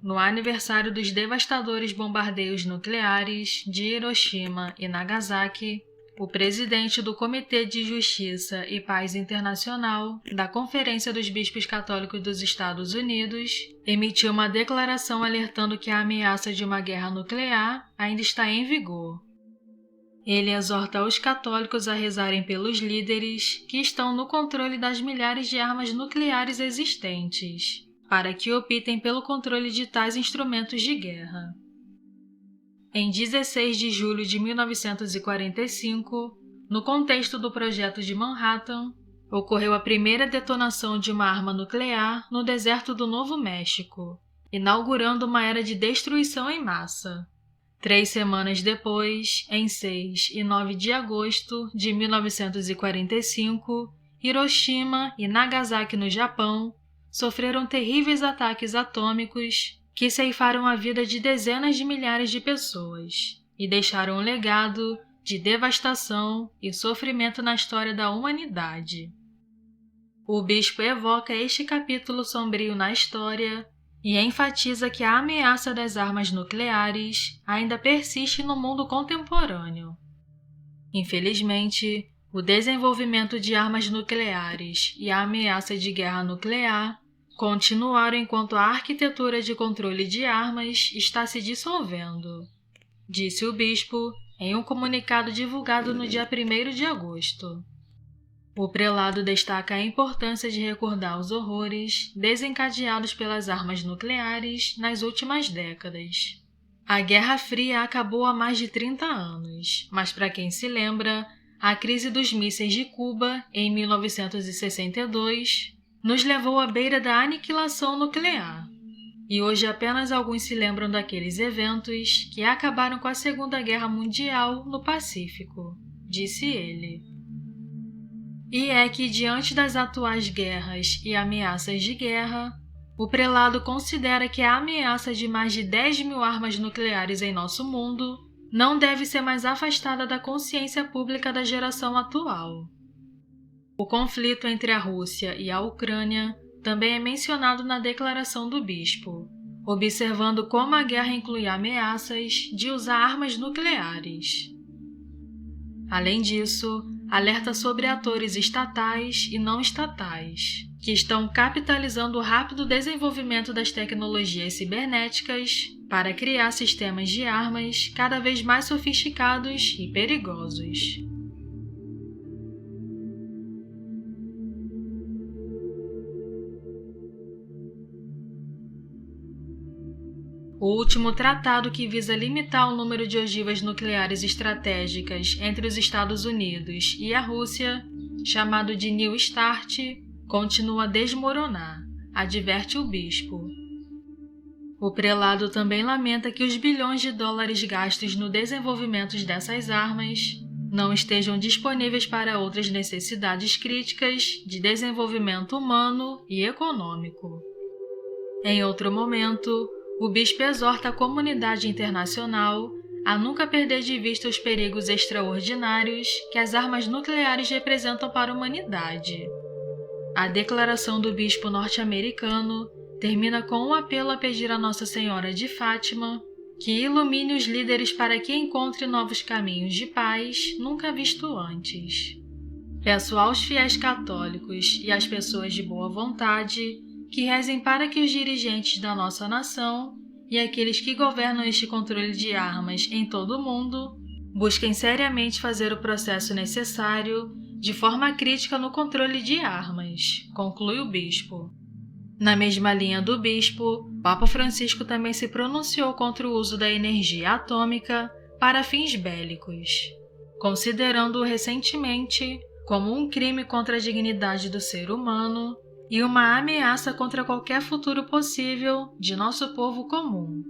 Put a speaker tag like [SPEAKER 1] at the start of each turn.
[SPEAKER 1] no aniversário dos devastadores bombardeios nucleares de Hiroshima e Nagasaki, o presidente do Comitê de Justiça e Paz Internacional da Conferência dos Bispos Católicos dos Estados Unidos emitiu uma declaração alertando que a ameaça de uma guerra nuclear ainda está em vigor. Ele exorta os católicos a rezarem pelos líderes que estão no controle das milhares de armas nucleares existentes, para que optem pelo controle de tais instrumentos de guerra. Em 16 de julho de 1945, no contexto do Projeto de Manhattan, ocorreu a primeira detonação de uma arma nuclear no deserto do Novo México, inaugurando uma era de destruição em massa. 3 semanas depois, em 6 e 9 de agosto de 1945, Hiroshima e Nagasaki, no Japão, sofreram terríveis ataques atômicos que ceifaram a vida de dezenas de milhares de pessoas e deixaram um legado de devastação e sofrimento na história da humanidade. O bispo evoca este capítulo sombrio na história e enfatiza que a ameaça das armas nucleares ainda persiste no mundo contemporâneo. Infelizmente, o desenvolvimento de armas nucleares e a ameaça de guerra nuclear continuaram enquanto a arquitetura de controle de armas está se dissolvendo, disse o bispo em um comunicado divulgado no dia 1º de agosto. O prelado destaca a importância de recordar os horrores desencadeados pelas armas nucleares nas últimas décadas. A Guerra Fria acabou há mais de 30 anos, mas para quem se lembra, a crise dos mísseis de Cuba, em 1962, nos levou à beira da aniquilação nuclear. E hoje apenas alguns se lembram daqueles eventos que acabaram com a Segunda Guerra Mundial no Pacífico, disse ele. E é que, diante das atuais guerras e ameaças de guerra, o prelado considera que a ameaça de mais de 10.000 armas nucleares em nosso mundo não deve ser mais afastada da consciência pública da geração atual. O conflito entre a Rússia e a Ucrânia também é mencionado na declaração do bispo, observando como a guerra inclui ameaças de usar armas nucleares. Além disso, alerta sobre atores estatais e não estatais, que estão capitalizando o rápido desenvolvimento das tecnologias cibernéticas para criar sistemas de armas cada vez mais sofisticados e perigosos. O último tratado que visa limitar o número de ogivas nucleares estratégicas entre os Estados Unidos e a Rússia, chamado de New START, continua a desmoronar, adverte o bispo. O prelado também lamenta que os bilhões de dólares gastos no desenvolvimento dessas armas não estejam disponíveis para outras necessidades críticas de desenvolvimento humano e econômico. Em outro momento, o bispo exorta a comunidade internacional a nunca perder de vista os perigos extraordinários que as armas nucleares representam para a humanidade. A declaração do bispo norte-americano termina com um apelo a pedir a Nossa Senhora de Fátima que ilumine os líderes para que encontre novos caminhos de paz nunca visto antes. Peço aos fiéis católicos e às pessoas de boa vontade que rezem para que os dirigentes da nossa nação e aqueles que governam este controle de armas em todo o mundo busquem seriamente fazer o processo necessário de forma crítica no controle de armas, conclui o bispo. Na mesma linha do bispo, Papa Francisco também se pronunciou contra o uso da energia atômica para fins bélicos, considerando-o recentemente como um crime contra a dignidade do ser humano e uma ameaça contra qualquer futuro possível de nosso povo comum.